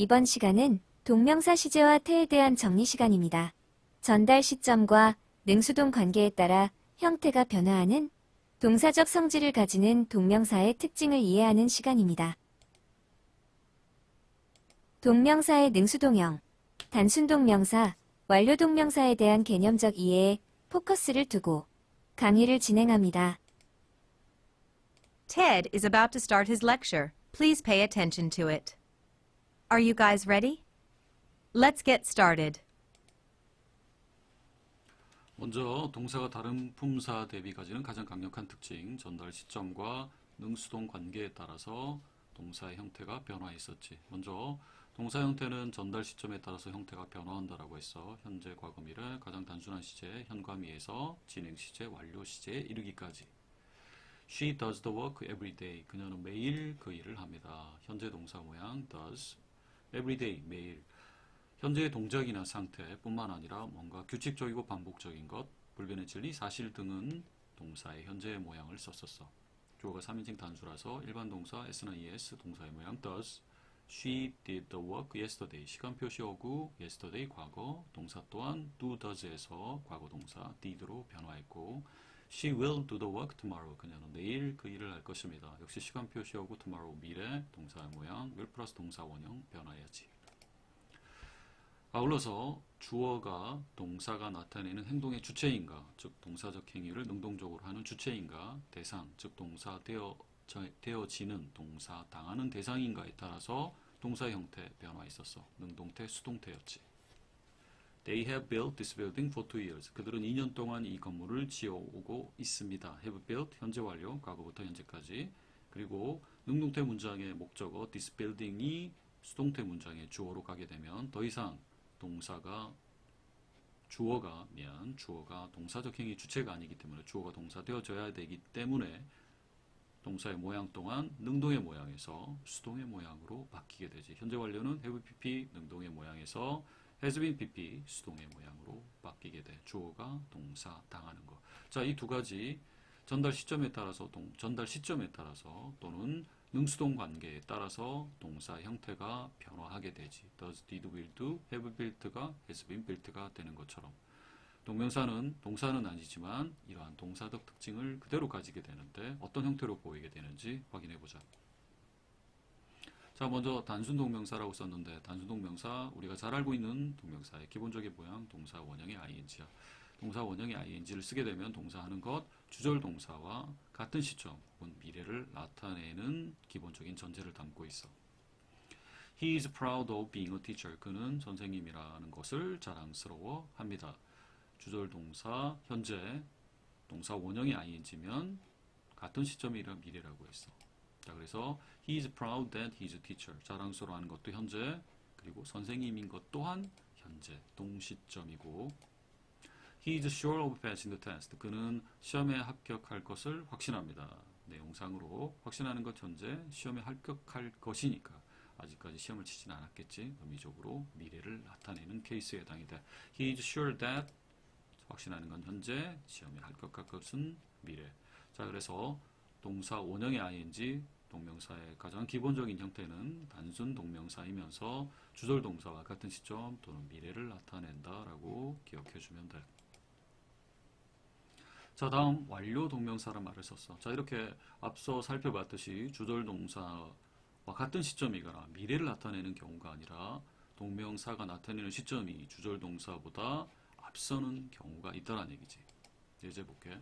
이번 시간은 동명사 시제와 태에 대한 정리 시간입니다. 전달 시점과 능수동 관계에 따라 형태가 변화하는 동사적 성질을 가지는 동명사의 특징을 이해하는 시간입니다. 동명사의 능수동형, 단순동명사, 완료동명사에 대한 개념적 이해에 포커스를 두고 강의를 진행합니다. Ted is about to start his lecture. Please pay attention to it. Are you guys ready? Let's get started. 먼저 동사가 다른 품사 대비 가지는 가장 강력한 특징, 전달 시점과 능수동 관계에 따라서 동사의 형태가 변화했었지. 먼저 동사 형태는 전달 시점에 따라서 형태가 변화한다라고 했어. 현재, 과거, 미래, 가장 단순한 시제, 현관위에서 진행 시제, 완료 시제에 이르기까지. She does the work every day. 그녀는 매일 그 일을 합니다. 현재 동사 모양 does, every day, 매일. 현재의 동작이나 상태뿐만 아니라 뭔가 규칙적이고 반복적인 것, 불변의 진리, 사실 등은 동사의 현재의 모양을 썼었어. 주어가 3인칭 단수라서 일반 동사 s나 es, 동사의 모양 does. She did the work yesterday. 시간 표시 어구 yesterday 과거, 동사 또한 do does에서 과거 동사 did로 변화했고, She will do the work tomorrow. 그녀는 내일 그 일을 할 것입니다. 역시 시간 표시 어구 tomorrow 미래, 동사의 모양 will 플러스 동사 원형 변화해야지. 아울러서 주어가 동사가 나타내는 행동의 주체인가, 즉 동사적 행위를 능동적으로 하는 주체인가, 대상, 즉 동사 되어지는 동사 당하는 대상인가에 따라서 동사의 형태 변화 있었어. 능동태, 수동태였지. They have built this building for 2 years. 그들은 2년 동안 이 건물을 지어오고 있습니다. have built, 현재 완료, 과거부터 현재까지. 그리고 능동태 문장의 목적어 this building이 수동태 문장의 주어로 가게 되면 더 이상 주어가 동사적 행위 주체가 아니기 때문에 주어가 동사 되어져야 되기 때문에 동사의 모양 또한 능동의 모양에서 수동의 모양으로 바뀌게 되지. 현재 완료는 have pp 능동의 모양에서 has been pp 수동의 모양으로 바뀌게 돼. 주어가 동사 당하는 거. 자, 이 두 가지 전달 시점에 따라서 또는 능수동 관계에 따라서 동사 형태가 변화하게 되지. does, did, will, do, have built가 has been built가 되는 것처럼 동사는 아니지만 이러한 동사적 특징을 그대로 가지게 되는데 어떤 형태로 보이게 되는지 확인해 보자. 자, 먼저 단순 동명사라고 썼는데 단순 동명사 우리가 잘 알고 있는 동명사의 기본적인 모양 동사 원형의 ing야. 동사 원형의 ing를 쓰게 되면 동사하는 것, 주절 동사와 같은 시점 혹은 미래를 나타내는 기본적인 전제를 담고 있어. He is proud of being a teacher. 그는 선생님이라는 것을 자랑스러워합니다. 주절 동사 현재, 동사 원형의 ing면 같은 시점이라 미래라고 했어. 자, 그래서 he is proud that he is a teacher. 자랑스러워하는 것도 현재, 그리고 선생님인 것 또한 현재, 동시점이고 He is sure of passing the test. 그는 시험에 합격할 것을 확신합니다. 내용상으로 확신하는 것 현재, 시험에 합격할 것이니까 아직까지 시험을 치진 않았겠지. 의미적으로 미래를 나타내는 케이스에 해당이 돼. He is sure that 확신하는 건 현재, 시험에 합격할 것은 미래. 자, 그래서 동사 원형의 ing, 동명사의 가장 기본적인 형태는 단순 동명사이면서 주절 동사와 같은 시점 또는 미래를 나타낸다라고 기억해주면 돼. 자, 다음 완료 동명사란 말을 썼어. 자, 이렇게 앞서 살펴봤듯이 주절 동사와 같은 시점이거나 미래를 나타내는 경우가 아니라 동명사가 나타내는 시점이 주절 동사보다 앞서는 경우가 있다는 얘기지. 예제 볼게.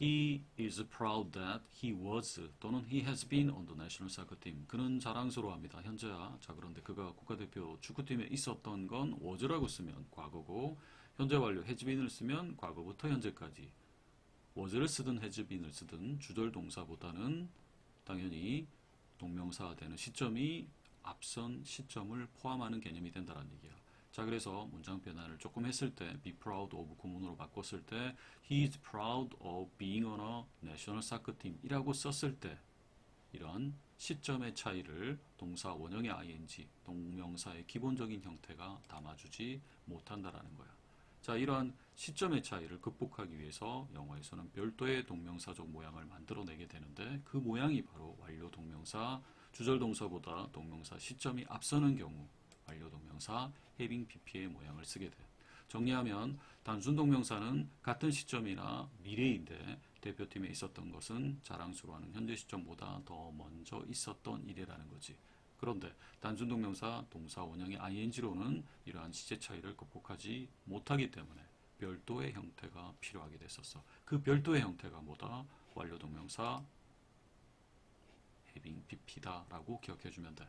He is proud that he was 또는 he has been on the national soccer team. 그는 자랑스러워합니다. 현재야. 자, 그런데 그가 국가대표 축구팀에 있었던 건 was라고 쓰면 과거고 현재 완료 has been을 쓰면 과거부터 현재까지. was를 쓰든 has been을 쓰든 주절 동사보다는 당연히 동명사가 되는 시점이 앞선 시점을 포함하는 개념이 된다는 얘기야. 자, 그래서 문장 변화를 조금 했을 때 be proud of 구문으로 바꿨을 때 he is proud of being on a national soccer team 이라고 썼을 때 이런 시점의 차이를 동사 원형의 ing, 동명사의 기본적인 형태가 담아주지 못한다라는 거야. 자, 이러한 시점의 차이를 극복하기 위해서 영어에서는 별도의 동명사적 모양을 만들어내게 되는데 그 모양이 바로 완료 동명사, 주절 동사보다 동명사 시점이 앞서는 경우 완료 동명사 having pp의 모양을 쓰게 돼. 정리하면 단순 동명사는 같은 시점이나 미래인데 대표팀에 있었던 것은 자랑스러워하는 현재 시점보다 더 먼저 있었던 일이라는 거지. 그런데 단순 동명사 동사 원형의 ing로는 이러한 시제 차이를 극복하지 못하기 때문에 별도의 형태가 필요하게 됐었어. 그 별도의 형태가 뭐다? 완료 동명사 having pp다라고 기억해주면 돼.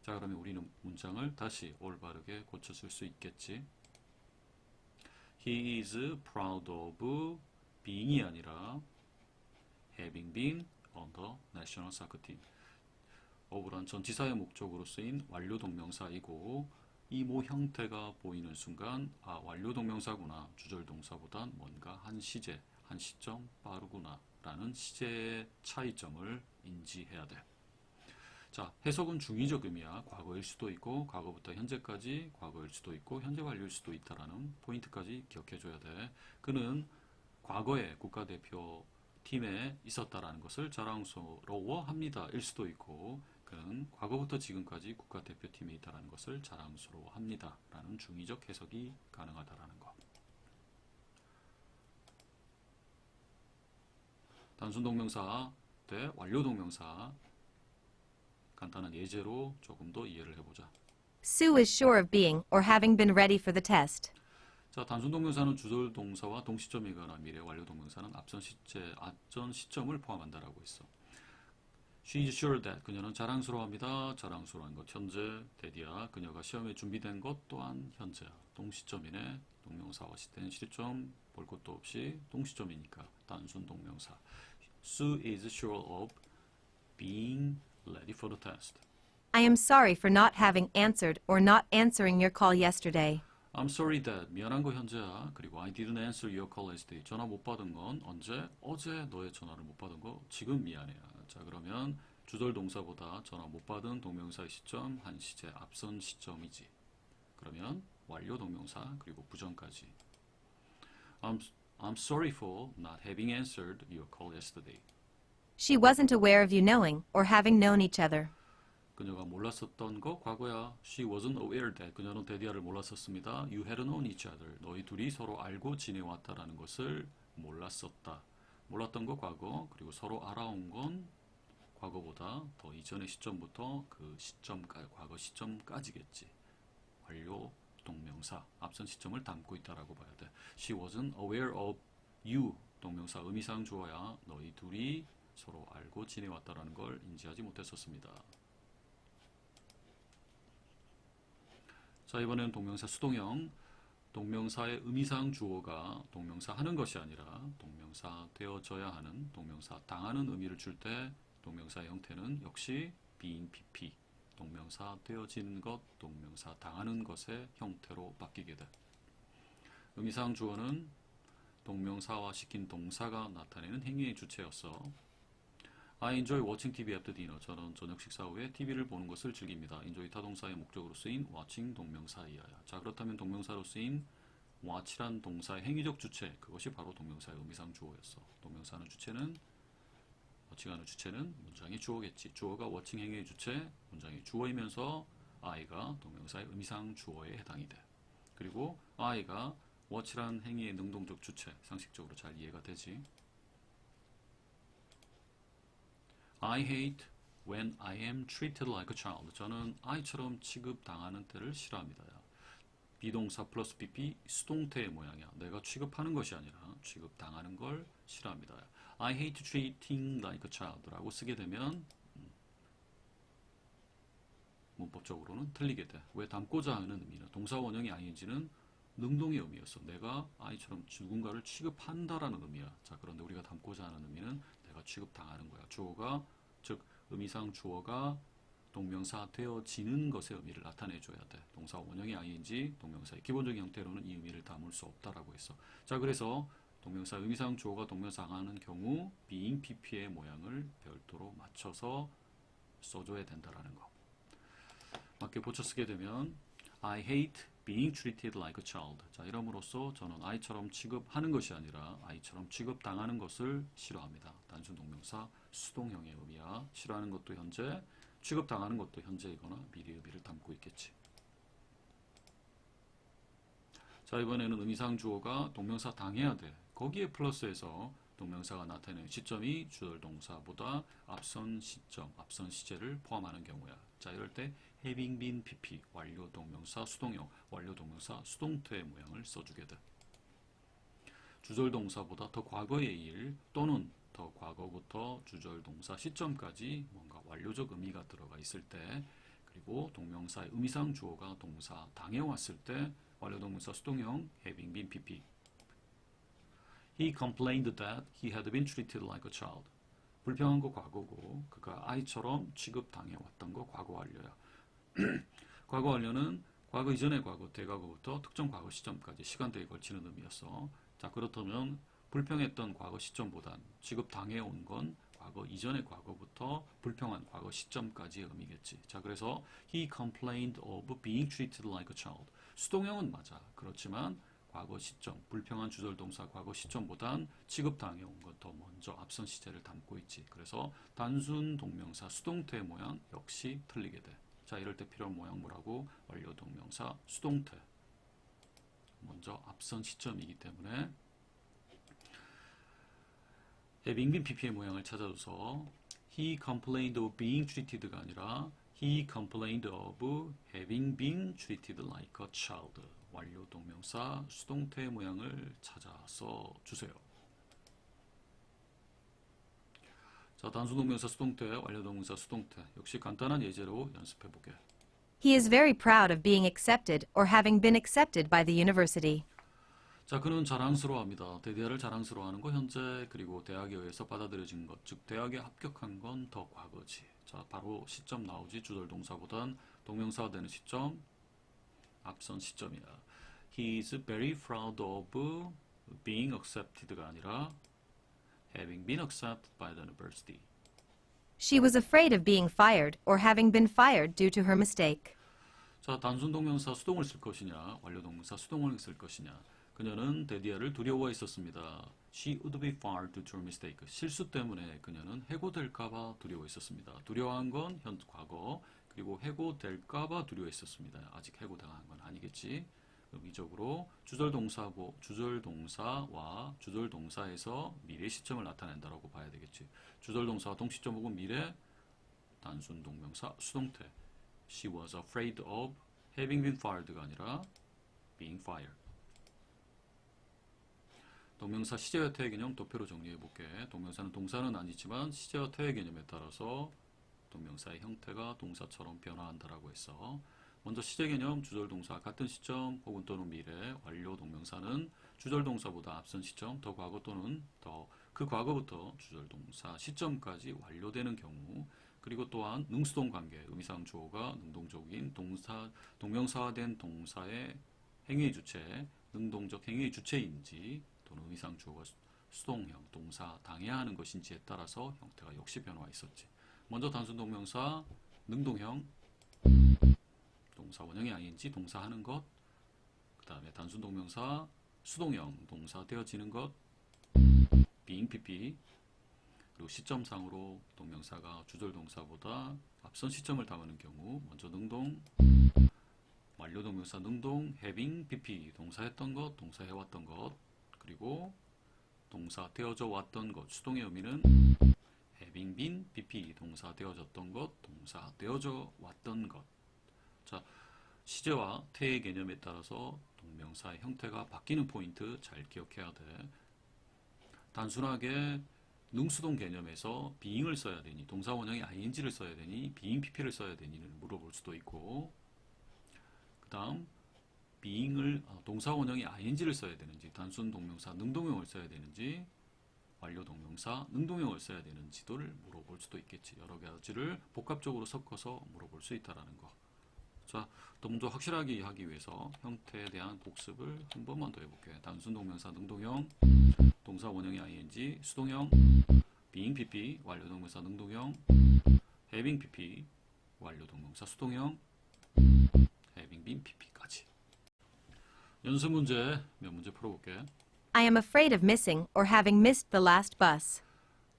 자, 그러면 우리는 문장을 다시 올바르게 고쳐줄 수 있겠지. He is proud of being이 아니라 having been on the national soccer team. of란 전치사의 목적으로 쓰인 완료 동명사이고 이 모 형태가 보이는 순간 완료 동명사구나. 주절 동사보단 뭔가 한 시제, 한 시점 빠르구나 라는 시제의 차이점을 인지해야 돼. 자, 해석은 중의적 의미야. 과거일 수도 있고 과거부터 현재까지 과거일 수도 있고 현재 완료일 수도 있다라는 포인트까지 기억해줘야 돼. 그는 과거에 국가대표 팀에 있었다라는 것을 자랑스러워합니다. 일 수도 있고 그는 과거부터 지금까지 국가대표팀에 있다는 것을 자랑스러워합니다. 라는 중의적 해석이 가능하다라는 것. 단순 동명사 대 완료 동명사 간단한 예제로 조금 더 이해를 해보자. Sue is sure of being or having been ready for the test. 자, 단순 동명사는 주절 동사와 동시점이거나 미래 완료 동명사는 앞전 시점을 포함한다라고 했어. She is sure that 그녀는 자랑스러워합니다. 자랑스러운 것 현재 대디야. 그녀가 시험에 준비된 것 또한 현재야. 동시점이네. 동명사와 시된 시점 볼 것도 없이 동시점이니까 단순 동명사. Sue is sure of being ready for the test. I am sorry for not having answered or not answering your call yesterday. I'm sorry that 미안한 거 현재야. 그리고 I didn't answer your call yesterday. 전화 못 받은 건 언제? 어제 너의 전화를 못 받은 거 지금 미안해요. 자, 그러면 주절 동사보다 전화 못 받은 동명사의 시점 한 시제 앞선 시점이지. 그러면 완료 동명사 그리고 부정까지. I'm sorry for not having answered your call yesterday. She wasn't aware of you knowing or having known each other. 그녀가 몰랐었던 거 과거야. She wasn't aware that. 그녀는 데디아를 몰랐었습니다. You had known each other. 너희 둘이 서로 알고 지내왔다라는 것을 몰랐었다. 몰랐던 거 과거, 그리고 서로 알아온 건 과거보다 더 이전의 시점부터 그 시점까지, 과거 시점까지겠지. 완료 동명사, 앞선 시점을 담고 있다라고 봐야 돼. She wasn't aware of you. 동명사 의미상 주어야 너희 둘이 서로 알고 지내왔다라는 걸 인지하지 못했었습니다. 자, 이번에는 동명사 수동형. 동명사의 의미상 주어가 동명사 하는 것이 아니라 동명사 되어져야 하는, 동명사 당하는 의미를 줄 때 동명사의 형태는 역시 being pp, 동명사 되어지는 것, 동명사 당하는 것의 형태로 바뀌게 돼. 의미상 주어는 동명사와 시킨 동사가 나타내는 행위의 주체였어. I enjoy watching TV after dinner. 저는 저녁 식사 후에 TV를 보는 것을 즐깁니다. enjoy 타동사의 목적으로 쓰인 watching 동명사이야야. 자, 그렇다면 동명사로 쓰인 watch란 동사의 행위적 주체, 그것이 바로 동명사의 의미상 주어였어. 동명사는 주체는, watch하는 주체는 문장의 주어겠지. 주어가 watching 행위의 주체, 문장의 주어이면서 I가 동명사의 의미상 주어에 해당이 돼. 그리고 I가 watch란 행위의 능동적 주체, 상식적으로 잘 이해가 되지. I hate when I am treated like a child. 저는 아이처럼 취급당하는 때를 싫어합니다. 비동사 플러스 pp 수동태의 모양이야. 내가 취급하는 것이 아니라 취급당하는 걸 싫어합니다. I hate treating like a child 라고 쓰게 되면 문법적으로는 틀리게 돼. 왜? 담고자 하는 의미는 동사 원형의 ing는 능동의 의미였어. 내가 아이처럼 누군가를 취급한다라는 의미야. 자, 그런데 우리가 담고자 하는 의미는 내가 취급당하는 거야. 주어가, 즉 의미상 주어가 동명사 되어지는 것의 의미를 나타내줘야 돼. 동사 원형의 ing, 동명사의 기본적인 형태로는 이 의미를 담을 수 없다라고 했어. 자, 그래서 동명사 의미상 주어가 동명사 당하는 경우 being pp의 모양을 별도로 맞춰서 써줘야 된다라는 거. 맞게 고쳐 쓰게 되면 I hate being treated like a child. 자, 이름으로써 저는 아이처럼 취급하는 것이 아니라 아이처럼 취급당하는 것을 싫어합니다. 단순 동명사 수동형의 의미야. 싫어하는 것도 현재, 취급당하는 것도 현재이거나 미래 의미를 담고 있겠지. 자, 이번에는 의미상 주어가 동명사 당해야 돼. 거기에 플러스해서 동명사가 나타내는 시점이 주절 동사보다 앞선 시점, 앞선 시제를 포함하는 경우야. 자, 이럴 때 having been PP, 완료 동명사 수동형, 완료 동명사 수동태의 모양을 써주게 돼. 주절 동사보다 더 과거의 일 또는 더 과거부터 주절 동사 시점까지 뭔가 완료적 의미가 들어가 있을 때, 그리고 동명사의 의미상 주어가 동사 당해왔을 때 완료 동명사 수동형 having been PP. He complained that he had been treated like a child. 불평한 거 과거고 그가 아이처럼 취급당해왔던 거 과거 완료야. 과거 완료는 과거 이전의 과거, 대과거부터 특정 과거 시점까지 시간대에 걸치는 의미였어. 자, 그렇다면 불평했던 과거 시점보단 취급당해온 건 과거 이전의 과거부터 불평한 과거 시점까지의 의미겠지. 자, 그래서 he complained of being treated like a child. 수동형은 맞아. 그렇지만 과거 시점, 불평한 주절 동사 과거 시점보단 취급당해온 건 더 먼저 앞선 시제를 담고 있지. 그래서 단순 동명사 수동태의 모양 역시 틀리게 돼. 자, 이럴 때 필요한 모양 뭐라고? 완료 동명사 수동태. 먼저 앞선 시점이기 때문에 having been PP의 모양을 찾아줘서 he complained of being treated가 아니라 he complained of having been treated like a child. 완료 동명사 수동태의 모양을 찾아서 주세요. 자, 단수 동명사 수동태, 완료 동명사 수동태. 역시 간단한 예제로 연습해 보게. He is very proud of being accepted or having been accepted by the university. 자, 그는 자랑스러워합니다. 대대를 자랑스러워하는 거 현재, 그리고 대학에 의해서 받아들여진 것, 즉 대학에 합격한 건 더 과거지. 자, 바로 시점 나오지. 주절 동사보단 동명사가 되는 시점, 앞선 시점이야. He is very proud of being accepted가 아니라 having been accepted by the university. She was afraid of being fired or having been fired due to her mistake. 자, 단순 동명사 수동을 쓸 것이냐, 완료 동명사 수동을 쓸 것이냐. 그녀는 데디아를 두려워했었습니다. She would be fired due to her mistake. 실수 때문에 그녀는 해고될까봐 두려워했었습니다. 두려워한 건 현 과거, 그리고 해고될까봐 두려워했었습니다. 아직 해고당한 건 아니겠지. 의미적으로 주절 동사와 주절 동사에서 미래 시점을 나타낸다라고 봐야 되겠지. 주절 동사와 동시점 혹은 미래 단순 동명사 수동태. She was afraid of having been fired가 아니라 being fired. 동명사 시제와 태의 개념 도표로 정리해 볼게. 동명사는 동사는 아니지만 시제와 태의 개념에 따라서 동명사의 형태가 동사처럼 변화한다라고 했어. 먼저 시제 개념, 주절 동사 같은 시점 혹은 또는 미래, 완료 동명사는 주절 동사보다 앞선 시점, 더 과거 또는 더 그 과거부터 주절 동사 시점까지 완료되는 경우, 그리고 또한 능수동 관계, 의미상 주어가 능동적인 동명사화된 동사의 행위의 주체, 능동적 행위의 주체인지 또는 의미상 주어가 수동형, 동사 당해야 하는 것인지에 따라서 형태가 역시 변화가 있었지. 먼저 단순 동명사 능동형, 동사 원형의 ing, 동사 하는 것, 그 다음에 단순 동명사 수동형, 동사 되어지는 것, being pp, 그리고 시점상으로 동명사가 주절 동사보다 앞선 시점을 담는 경우, 먼저 능동, 완료 동명사 능동, having pp, 동사 했던 것, 동사 해왔던 것, 그리고 동사 되어져 왔던 것, 수동의 의미는 having been pp, 동사 되어졌던 것, 동사 되어져 왔던 것. 자, 시제와 태의 개념에 따라서 동명사의 형태가 바뀌는 포인트 잘 기억해야 돼. 단순하게 능수동 개념에서 being을 써야 되니, 동사 원형의 ing를 써야 되니, being pp를 써야 되니를 물어볼 수도 있고, 그 다음 being을 동사 원형의 ing를 써야 되는지, 단순 동명사 능동형을 써야 되는지, 완료 동명사 능동형을 써야 되는지도를 물어볼 수도 있겠지. 여러 가지를 복합적으로 섞어서 물어볼 수 있다라는 거. 자, 좀 더 확실하게 하기 위해서 형태에 대한 복습을 한 번만 더 해볼게. 단순 동명사 능동형, 동사 원형의 ing, 수동형, being pp, 완료 동명사 능동형, having pp, 완료 동명사 수동형, having been pp까지. 연습 문제 몇 문제 풀어볼게. I am afraid of missing or having missed the last bus.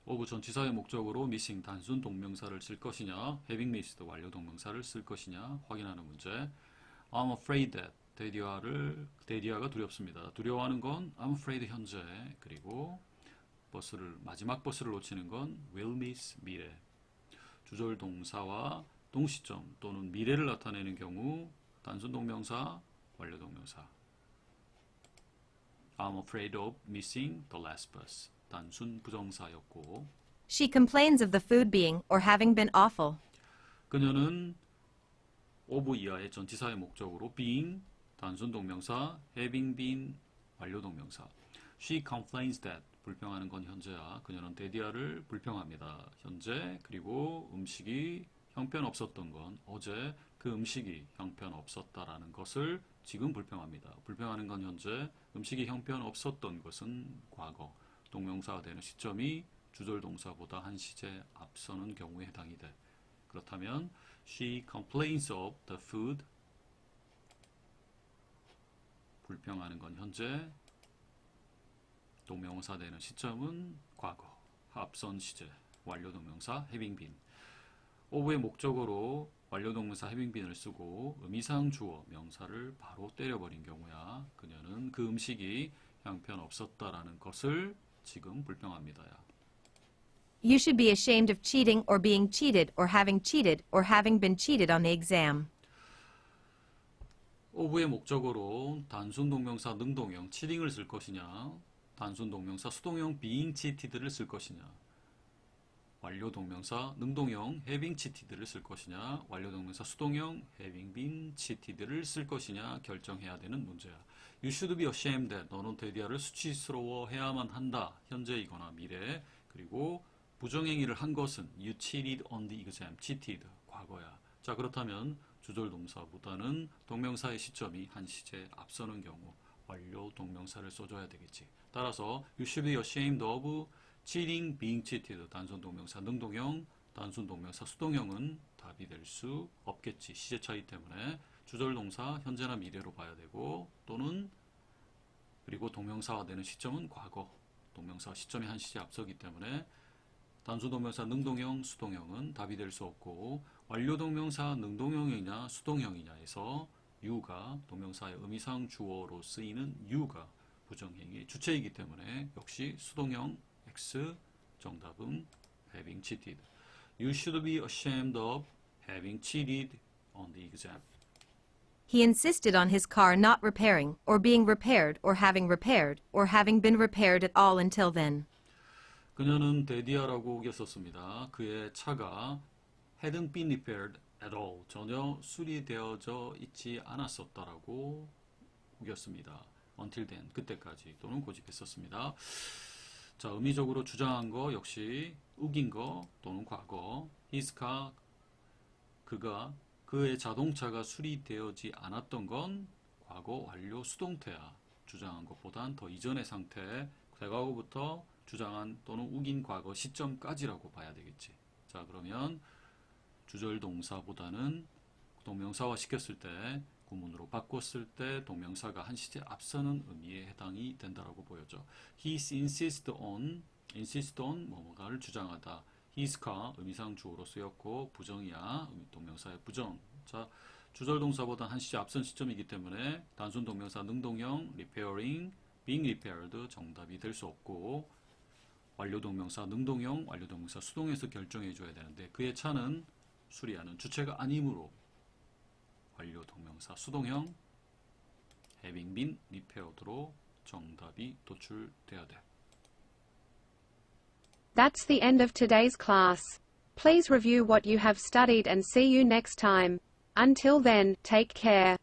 of 전치사의 목적으로 missing 단순 동명사를 쓸 것이냐, having missed 완료 동명사를 쓸 것이냐 확인하는 문제. I'm afraid that 데디아가 두렵습니다. 두려워하는 건 I'm afraid 현재, 그리고 마지막 버스를 놓치는 건 will miss 미래. 주절 동사와 동시점 또는 미래를 나타내는 경우 단순 동명사, 완료 동명사. I'm afraid of missing the last bus. 단순 부정사였고, She complains of the food being or having been awful. 그녀는 of 이하의 전치사의 목적으로 being 단순 동명사, having been 완료 동명사. She complains that 불평하는 건 현재야. 그녀는 데디아를 불평합니다. 현재. 그리고 음식이 형편없었던 건 어제. 그 음식이 형편없었다라는 것을 지금 불평합니다. 불평하는 건 현재. 음식이 형편없었던 것은 과거. 동명사가 되는 시점이 주절 동사보다 한 시제 앞서는 경우에 해당이 돼. 그렇다면 She complains of the food. 불평하는 건 현재. 동명사 되는 시점은 과거. 앞선 시제. 완료 동명사 having been. of의 목적어로 완료 동명사 having been을 쓰고 의미상 주어 명사를 바로 때려버린 경우야. 그녀는 그 음식이 형편없었다라는 것을 지금 불평합니다야. You should be ashamed of cheating or being cheated or having been cheated on the exam. of의 목적어로 단순 동명사 능동형 cheating을 쓸 것이냐, 단순 동명사 수동형 being cheated를 쓸 것이냐, 완료 동명사 능동형 having cheated를 쓸 것이냐, 완료 동명사 수동형 having been cheated를 쓸 것이냐 결정해야 되는 문제야. You should be ashamed that 너는 데디아를 수치스러워해야만 한다. 현재이거나 미래. 그리고 부정행위를 한 것은 you cheated on the exam. cheated 과거야. 자, 그렇다면 주절 동사보다는 동명사의 시점이 한 시제 앞서는 경우 완료 동명사를 써줘야 되겠지. 따라서 you should be ashamed of cheating, being cheated. 단순 동명사 능동형, 단순 동명사 수동형은 답이 될 수 없겠지. 시제 차이 때문에 주절 동사 현재나 미래로 봐야 되고, 또는 그리고 동명사가 되는 시점은 과거. 동명사 시점이 한 시제 앞서기 때문에 단순 동명사 능동형, 수동형은 답이 될 수 없고, 완료 동명사 능동형이냐 수동형이냐에서 you가 동명사의 의미상 주어로 쓰이는 you가 부정행위의 주체이기 때문에 역시 수동형 X, 정답은 having cheated. You should be ashamed of having cheated on the exam. He insisted on his car not repairing or being repaired or having been repaired at all until then. 그녀는 데디아라고 우겼었습니다. 그의 차가 hadn't been repaired at all. 전혀 수리되어져 있지 않았었다라고 우겼습니다. until then. 그때까지 또는 고집했었습니다. 자, 의미적으로 주장한 거 역시 우긴 거 또는 과거. his car, 그의 자동차가 수리되어지 않았던 건 과거 완료 수동태야. 주장한 것보단 더 이전의 상태, 과거부터 주장한 또는 우긴 과거 시점까지라고 봐야 되겠지. 자, 그러면 주절 동사보다는 동명사화 시켰을 때, 구문으로 바꿨을 때 동명사가 한 시제 앞서는 의미에 해당이 된다라고 보여져. He insist on 뭐뭐가를 주장하다. His car 의미상 주어로 쓰였고 부정이야. 동명사의 부정. 자, 주절 동사보다 한 시제 앞선 시점이기 때문에 단순 동명사 능동형 repairing, being repaired 정답이 될 수 없고, 완료 동명사 능동형, 완료 동명사 수동에서 결정해 줘야 되는데 그의 차는 수리하는 주체가 아니므로 완료 동명사 수동형 having been repaired로 정답이 도출돼야 돼. That's the end of today's class. Please review what you have studied and see you next time. Until then, take care.